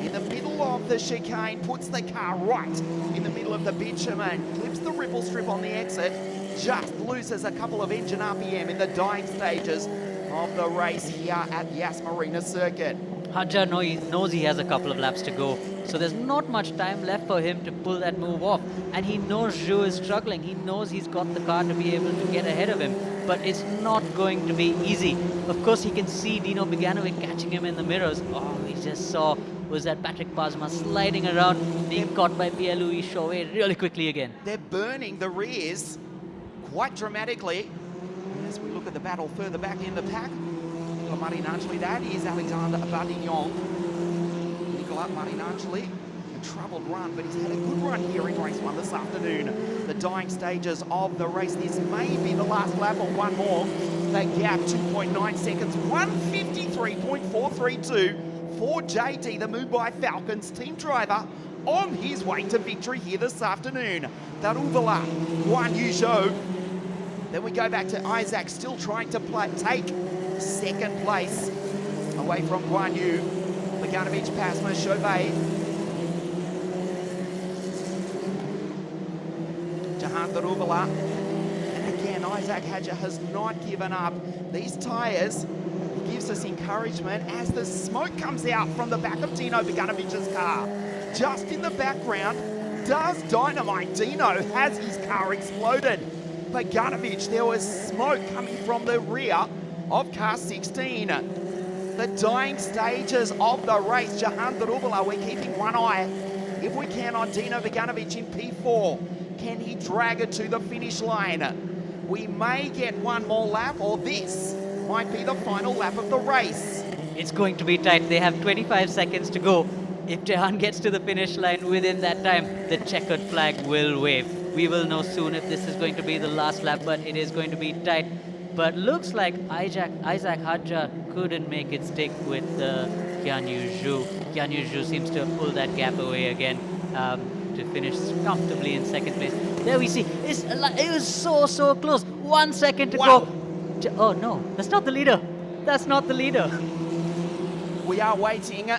in the middle of the chicane, puts the car right in the middle of the bitumen, clips the ripple strip on the exit, just loses a couple of engine RPM in the dying stages of the race here at Yas Marina circuit. Hadja knows he has a couple of laps to go, so there's not much time left for him to pull that move off. And he knows Zhu is struggling. He knows he's got the car to be able to get ahead of him, but it's not going to be easy. Of course, he can see Dino Beganovic catching him in the mirrors. Oh, we just saw was that Patrick Pasma sliding around, being caught by Pierre-Louis Chauvet really quickly again. They're burning the rears quite dramatically. As we look at the battle further back in the pack, Marinangeli, that is Alexander Badignon. Nicolas Marinangeli, a troubled run, but he's had a good run here in race 1 this afternoon. The dying stages of the race. This may be the last lap or one more. The gap, 2.9 seconds, 153.432 for JD, the Mumbai Falcons team driver, on his way to victory here this afternoon. Daruvala, Guan Yu Zhou. Then we go back to Isaac, still trying to take 2nd place away from Guan Yu. Beganovic, Pasma, Chauvet. Jehan Daruvala. And again, Isaac Hadja has not given up. These tyres gives us encouragement as the smoke comes out from the back of Dino Beganovic's car. Just in the background, does Dynamite Dino has his car exploded. Beganovic, there was smoke coming from the rear of car 16. The dying stages of the race. Jehan Daruvala, we're keeping one eye, if we can, on Dino Beganovic in P4. Can he drag it to the finish line? We may get one more lap, or this might be the final lap of the race. It's going to be tight. They have 25 seconds to go. If Jehan gets to the finish line within that time, the checkered flag will wave. We will know soon if this is going to be the last lap, but it is going to be tight. But looks like Isaac Hadja couldn't make it stick with Qian Yu. Qian Yu seems to have pulled that gap away again to finish comfortably in second place. There we see, it was so close. 1 second to go. Oh no, that's not the leader. That's not the leader. We are waiting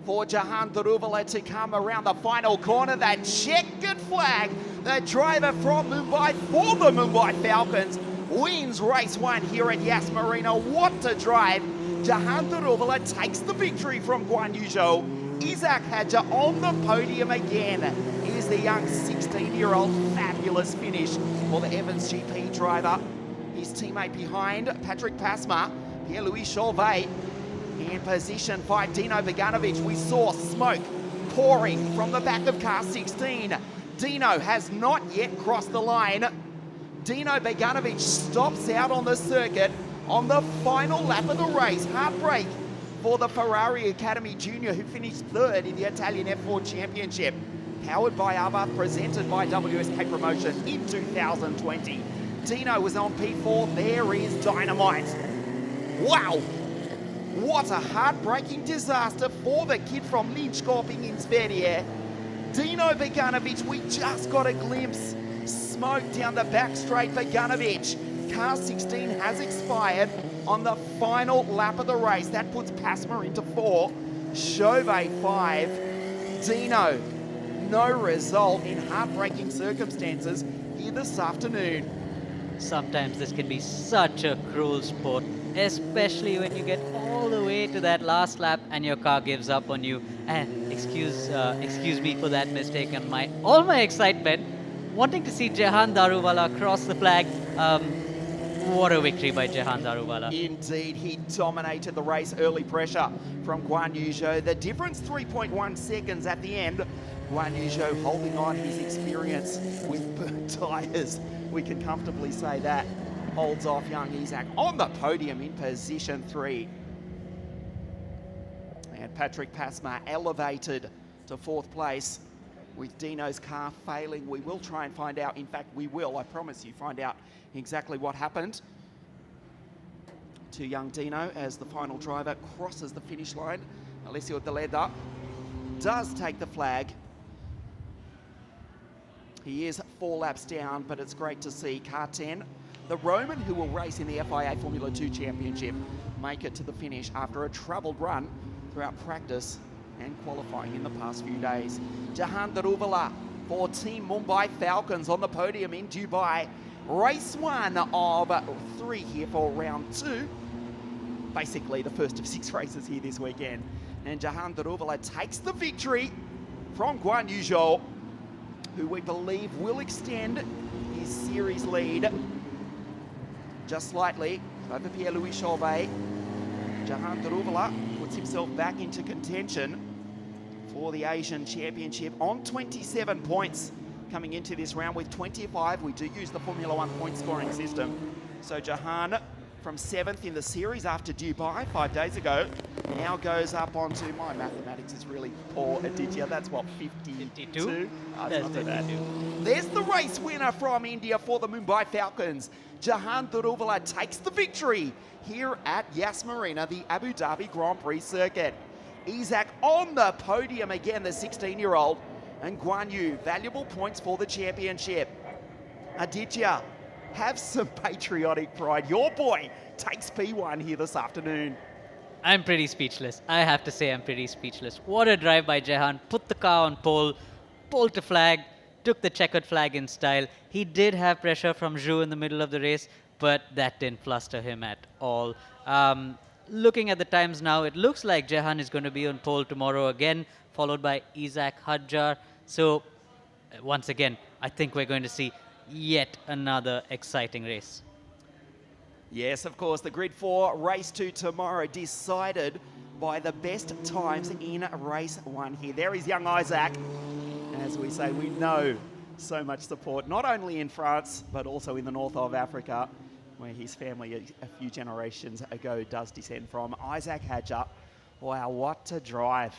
for Jehan Daruvala to come around the final corner. That checkered flag, the driver from Mumbai for the Mumbai Falcons wins race 1 here at Yas Marina. What a drive. Jehan Daruvala takes the victory from Guan Yu Zhou. Isaac Hadja on the podium again. Here's the young 16-year-old. Fabulous finish for the Evans GP driver. His teammate behind, Patrick Pasma, Pierre-Louis Chauvet. In position 5, Dino Beganovic. We saw smoke pouring from the back of car 16. Dino has not yet crossed the line. Dino Beganovic stops out on the circuit on the final lap of the race. Heartbreak for the Ferrari Academy Junior, who finished 3rd in the Italian F4 Championship. Powered by Abarth, presented by WSK Promotion in 2020. Dino was on P4. There is Dynamite. Wow! What a heartbreaking disaster for the kid from Linköping in Sverige. Dino Beganovic, we just got a glimpse. Smoke down the back straight. Beganovic. Car 16 has expired on the final lap of the race. That puts Pasma into 4. Chauvet 5. Dino, no result in heartbreaking circumstances here this afternoon. Sometimes this can be such a cruel sport, especially when you get all the way to that last lap and your car gives up on you. And excuse me for that mistake and all my excitement, wanting to see Jehan Daruvala cross the flag. What a victory by Jehan Daruvala. Indeed, he dominated the race. Early pressure from Guan Yu Zhou. The difference, 3.1 seconds at the end. Guan Yu Zhou holding on his experience with burnt tyres. We can comfortably say that. Holds off young Isaac on the podium in position 3. And Patrick Pasma elevated to 4th place with Dino's car failing. We will try and find out. In fact, we will, I promise you, find out exactly what happened to young Dino as the final driver crosses the finish line. Alessio Deleda does take the flag. He is 4 laps down, but it's great to see car 10, the Roman who will race in the FIA Formula 2 Championship, make it to the finish after a troubled run throughout practice and qualifying in the past few days. Jehan Daruvala for Team Mumbai Falcons on the podium in Dubai. Race 1 of 3 here for round 2. Basically the first of 6 races here this weekend. And Jehan Daruvala takes the victory from Guan Yu Zhou, who we believe will extend his series lead just slightly over Pierre-Louis Chauvet. Jehan Daruvala puts himself back into contention for the Asian Championship on 27 points coming into this round. With 25, we do use the Formula 1 point scoring system. So Jehan, from 7th in the series after Dubai 5 days ago, now goes up onto, my mathematics is really poor, Aditya, that's what, 52? That's 52. There's the race winner from India for the Mumbai Falcons. Jehan Daruvala takes the victory here at Yas Marina, the Abu Dhabi Grand Prix circuit. Isaac on the podium again, the 16-year-old, and Guan Yu, valuable points for the championship. Aditya, have some patriotic pride. Your boy takes P1 here this afternoon. I'm pretty speechless. I have to say I'm pretty speechless. What a drive by Jehan. Put the car on pole, pulled to flag, took the checkered flag in style. He did have pressure from Zhu in the middle of the race, but that didn't fluster him at all. Looking at the times now, it looks like Jehan is going to be on pole tomorrow again, followed by Isaac Hadjar. So, once again, I think we're going to see yet another exciting race. Yes, of course, the Grid 4 race 2 tomorrow decided by the best times in race 1 here. There is young Isaac. As we say, we know so much support, not only in France, but also in the north of Africa, where his family a few generations ago does descend from. Isaac Hadjar, wow, what a drive.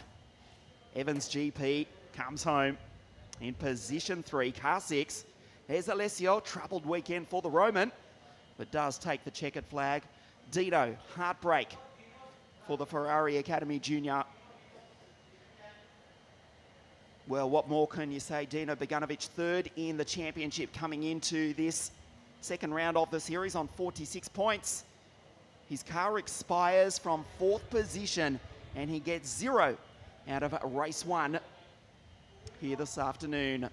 Evans GP comes home in position 3, car 6. There's Alessio, troubled weekend for the Roman, but does take the checkered flag. Dino, heartbreak for the Ferrari Academy Junior. Well, what more can you say? Dino Beganovic, third in the championship, coming into this second round of the series on 46 points. His car expires from 4th position, and he gets 0 out of race 1 here this afternoon.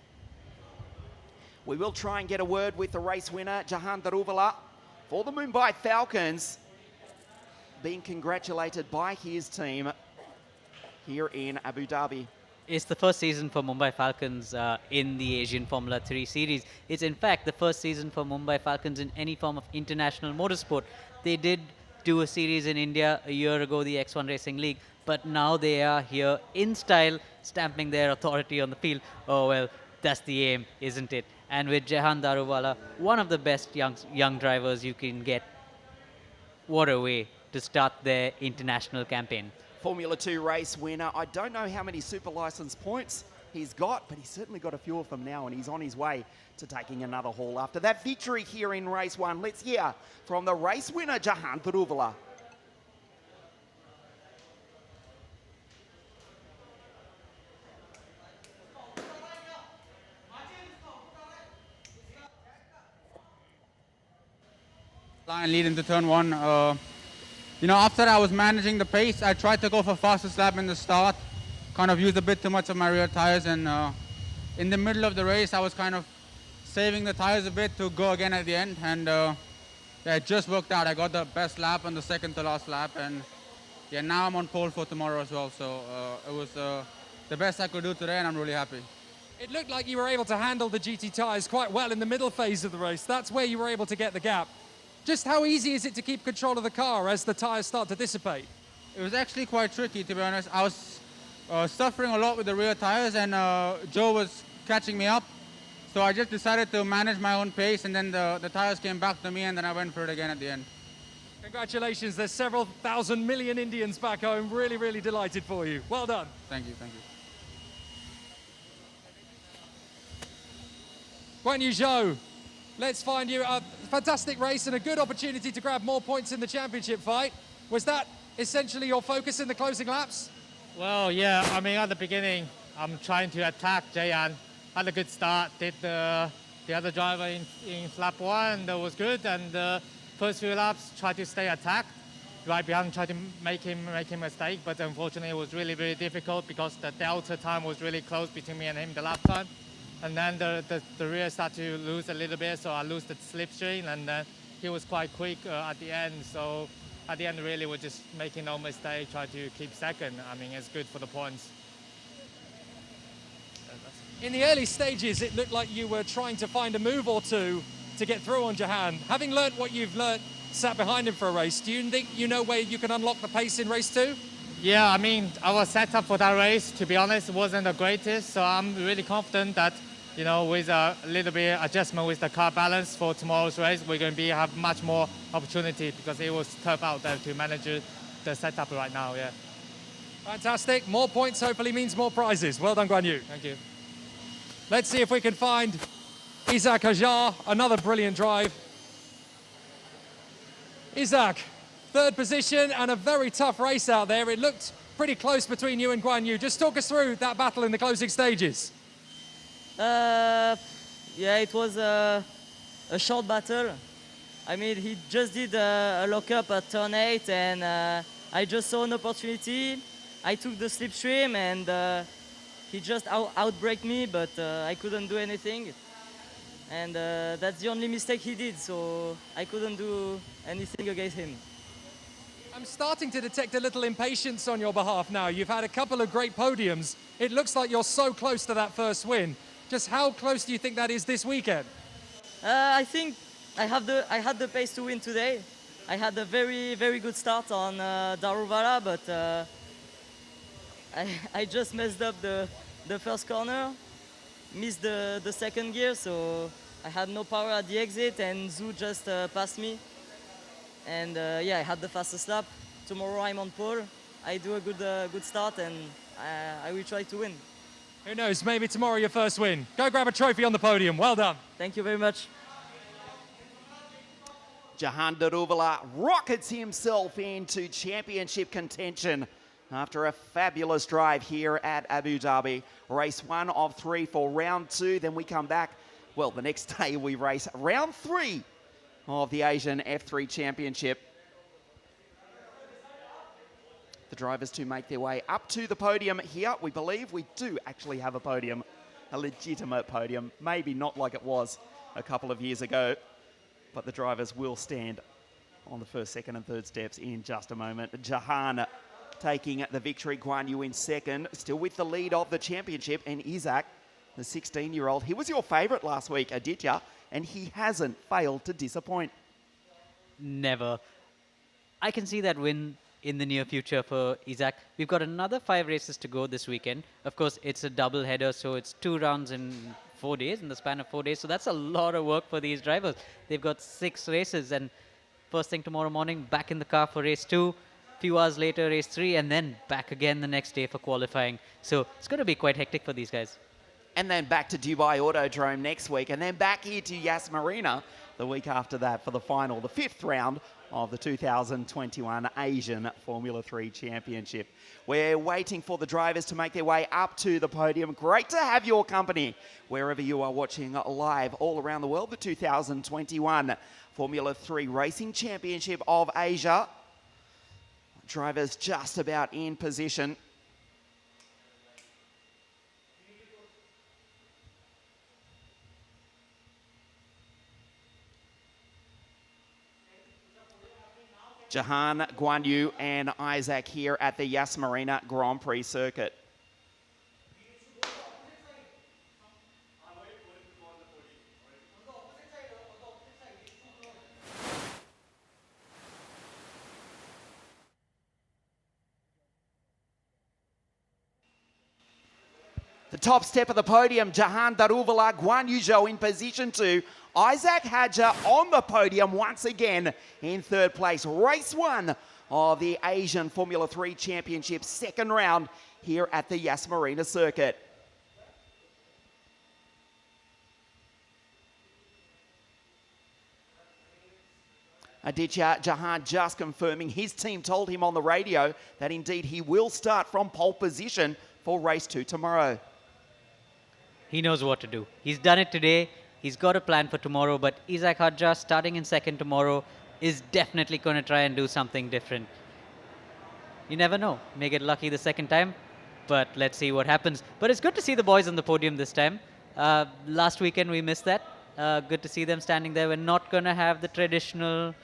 We will try and get a word with the race winner, Jehan Daruvala, for the Mumbai Falcons, being congratulated by his team here in Abu Dhabi. It's the first season for Mumbai Falcons in the Asian Formula 3 series. It's in fact the first season for Mumbai Falcons in any form of international motorsport. They did do a series in India a year ago, the X1 Racing League, but now they are here in style, stamping their authority on the field. Oh well, that's the aim, isn't it? And with Jehan Daruvala, one of the best young drivers you can get, what a way to start their international campaign. Formula 2 race winner. I don't know how many super license points he's got, but he's certainly got a few of them now, and he's on his way to taking another haul after that victory here in race 1. Let's hear from the race winner, Jehan Daruvala. Line lead into turn 1. You know, after I was managing the pace, I tried to go for fastest lap in the start, kind of used a bit too much of my rear tires, and in the middle of the race I was kind of saving the tires a bit to go again at the end, and yeah, it just worked out. I got the best lap on the second to last lap, and yeah, now I'm on pole for tomorrow as well, so it was the best I could do today, and I'm really happy. It looked like you were able to handle the GT tyres quite well in the middle phase of the race. That's where you were able to get the gap. Just how easy is it to keep control of the car as the tyres start to dissipate? It was actually quite tricky, to be honest. I was suffering a lot with the rear tires, and Joe was catching me up. So I just decided to manage my own pace, and then the tires came back to me, and then I went for it again at the end. Congratulations, there's several thousand million Indians back home. Really, really delighted for you. Well done. Thank you, thank you. Guan Yu Zhou, let's find you a fantastic race and a good opportunity to grab more points in the championship fight. Was that essentially your focus in the closing laps? Well, yeah, I mean, at the beginning, I'm trying to attack Jehan. Had a good start, did the other driver in lap 1, that was good, and the first few laps tried to stay attacked. Right behind, tried to make him a mistake, but unfortunately it was really, really difficult because the delta time was really close between me and him, the lap time. And then the rear started to lose a little bit, so I lost the slipstream, and then he was quite quick at the end. So at the end, really, we're just making no mistake, try to keep second. I mean, it's good for the points. In the early stages, it looked like you were trying to find a move or two to get through on Jehan. Having learnt what you've learnt, sat behind him for a race, do you think you know where you can unlock the pace in race 2? Yeah, I mean, our setup for that race, to be honest, wasn't the greatest. So I'm really confident that, you know, with a little bit adjustment with the car balance for tomorrow's race, we're going to have much more opportunity because it was tough out there to manage the setup right now, yeah. Fantastic. More points hopefully means more prizes. Well done, Guan Yu. Thank you. Let's see if we can find Isaac Hadjar, another brilliant drive. Isaac, third position and a very tough race out there. It looked pretty close between you and Guan Yu. Just talk us through that battle in the closing stages. Yeah, it was a short battle. I mean, he just did a lock-up at turn 8, and I just saw an opportunity. I took the slipstream, and he just outbraked me, but I couldn't do anything. and that's the only mistake he did, so I couldn't do anything against him. I'm starting to detect a little impatience on your behalf now. You've had a couple of great podiums. It looks like you're so close to that first win. Just how close do you think that is this weekend? I think I had the pace to win today. I had a very good start on Daruvala, but I just messed up the first corner, missed the second gear, so I had no power at the exit, and Zhu just passed me. And yeah, I had the fastest lap. Tomorrow I'm on pole. I do a good start, and I will try to win. Who knows, maybe tomorrow your first win. Go grab a trophy on the podium. Well done. Thank you very much. Jehan Daruvala rockets himself into championship contention after a fabulous drive here at Abu Dhabi. Race 1 of 3 for round 2. Then we come back. Well, the next day we race round 3 of the Asian F3 Championship. The drivers to make their way up to the podium here. We believe we do actually have a podium, a legitimate podium, maybe not like it was a couple of years ago, but the drivers will stand on the first, second and third steps in just a moment. Jehan taking the victory, Guan Yu in second, still with the lead of the championship, and Isaac, the 16-year-old. He was your favourite last week, Aditya, and he hasn't failed to disappoint. Never. I can see that win in the near future for Isaac. We've got another 5 races to go this weekend. Of course, it's a double header, so it's 2 rounds in 4 days, in the span of 4 days. So that's a lot of work for these drivers. They've got 6 races, and first thing tomorrow morning, back in the car for race 2. Few hours later, race 3, and then back again the next day for qualifying. So it's going to be quite hectic for these guys. And then back to Dubai Autodrome next week, and then back here to Yas Marina the week after that for the final, the 5th round of the 2021 Asian Formula 3 Championship. We're waiting for the drivers to make their way up to the podium. Great to have your company wherever you are watching live all around the world. The 2021 Formula 3 Racing Championship of Asia. Drivers just about in position. Jehan, Guan Yu and Isaac here at the Yas Marina Grand Prix circuit. The top step of the podium, Jehan Daruvala, Guan Yu Zhou in position 2. Isaac Hadja on the podium once again in 3rd place. Race 1 of the Asian Formula 3 Championship, 2nd round here at the Yas Marina circuit. Aditya, Jehan just confirming his team told him on the radio that indeed he will start from pole position for race 2 tomorrow. He knows what to do. He's done it today. He's got a plan for tomorrow, but Isaac Hadja starting in 2nd tomorrow is definitely going to try and do something different. You never know. May get lucky the 2nd time, but let's see what happens. But it's good to see the boys on the podium this time. Last weekend we missed that. Good to see them standing there. We're not going to have the traditional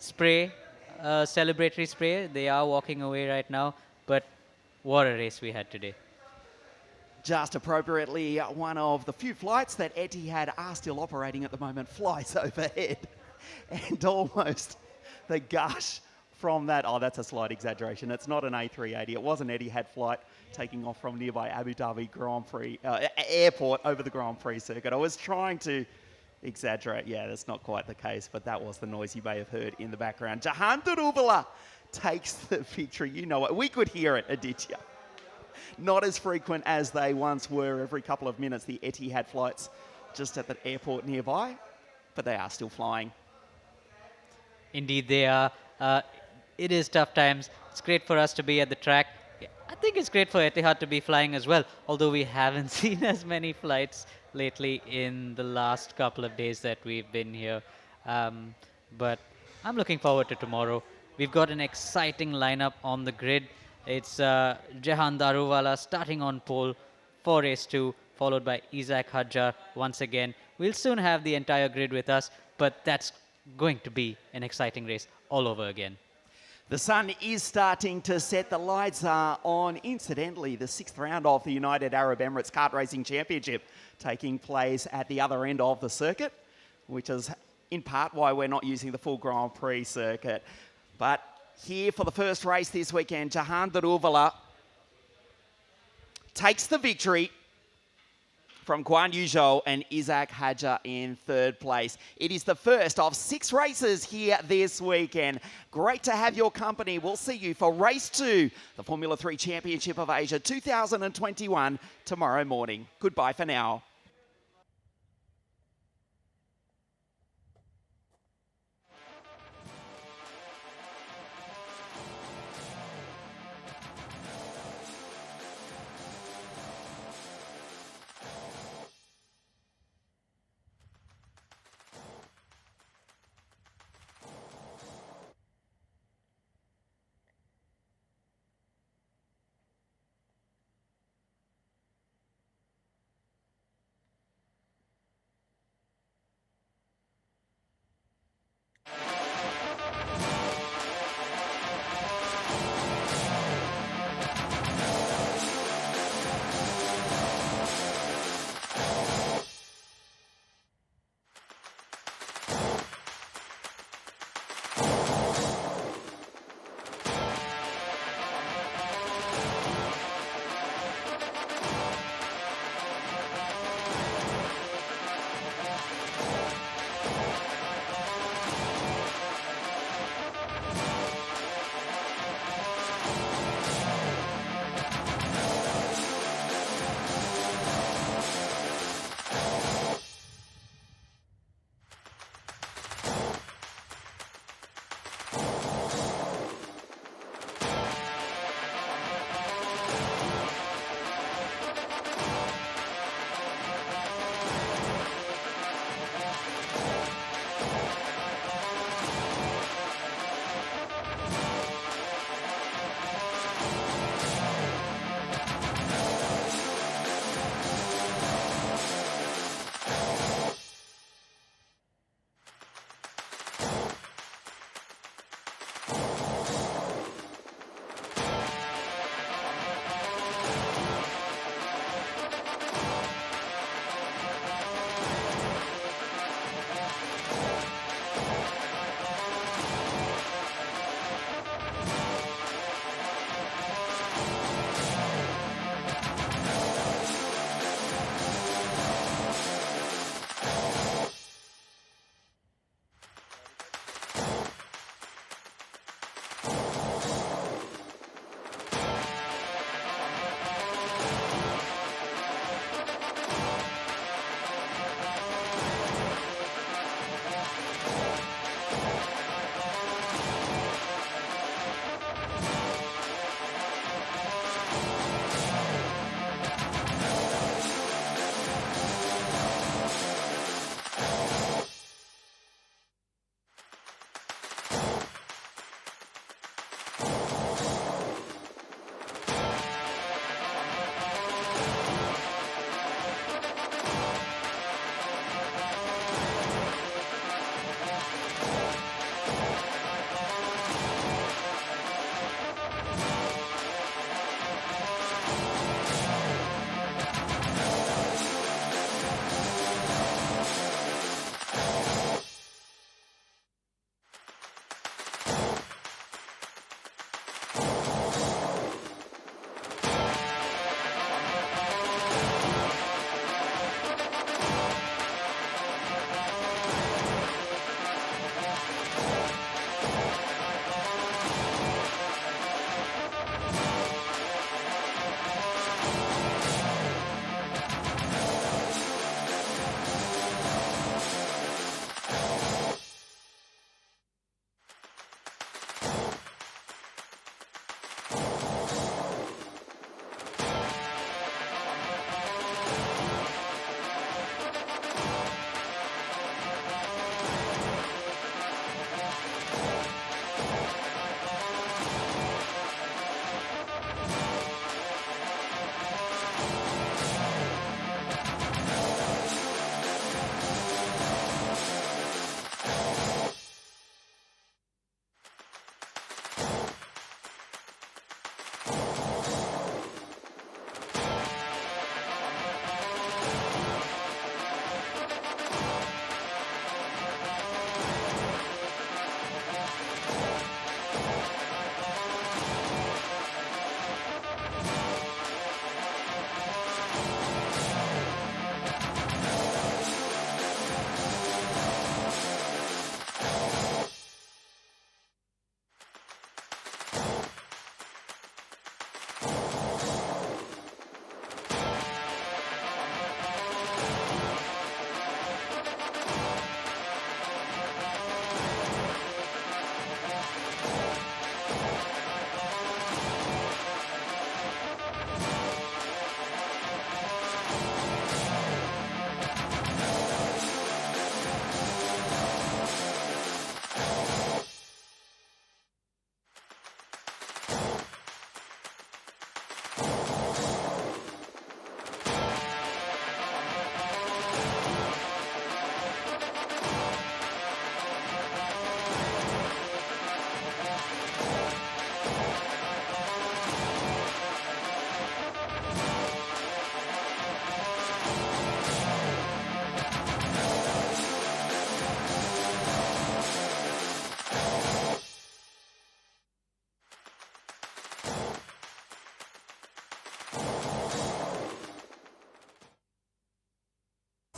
spray, celebratory spray. They are walking away right now, but what a race we had today. Just appropriately, one of the few flights that Etihad are still operating at the moment flies overhead. And almost the gush from that, oh, that's a slight exaggeration. It's not an A380. It was an Etihad flight taking off from nearby Abu Dhabi Grand Prix airport over the Grand Prix circuit. I was trying to exaggerate. Yeah, that's not quite the case, but that was the noise you may have heard in the background. Jehan Daruvala takes the victory. You know it. We could hear it, Aditya. Not as frequent as they once were every couple of minutes, the Etihad flights just at the airport nearby, but they are still flying. Indeed, they are. It is tough times. It's great for us to be at the track. I think it's great for Etihad to be flying as well, although we haven't seen as many flights lately in the last couple of days that we've been here. But I'm looking forward to tomorrow. We've got an exciting lineup on the grid. It's Jehan Daruvala starting on pole for race 2, followed by Isaac Hadja once again. We'll soon have the entire grid with us, but that's going to be an exciting race all over again. The sun is starting to set. The lights are on. Incidentally, the 6th round of the United Arab Emirates Kart Racing Championship taking place at the other end of the circuit, which is in part why we're not using the full Grand Prix circuit. But here for the first race this weekend, Jehan Daruvala takes the victory from Guan Yuzhou and Isaac Hadja in 3rd place. It is the first of 6 races here this weekend. Great to have your company. We'll see you for race 2, the Formula 3 Championship of Asia 2021 tomorrow morning. Goodbye for now.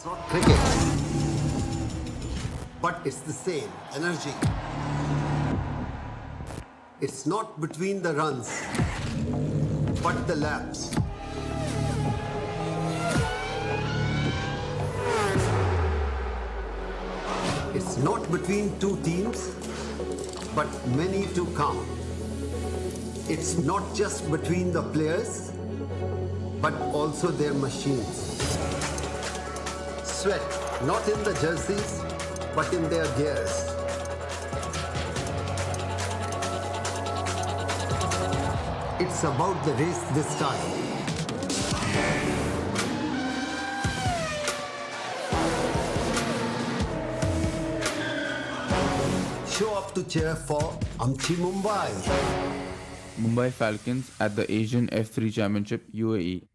It's not cricket, but it's the same energy. It's not between the runs, but the laps. It's not between two teams, but many to count. It's not just between the players, but also their machines. Sweat, not in the jerseys, but in their gears. It's about the race this time. Show up to cheer for Amchi Mumbai. Mumbai Falcons at the Asian F3 Championship UAE.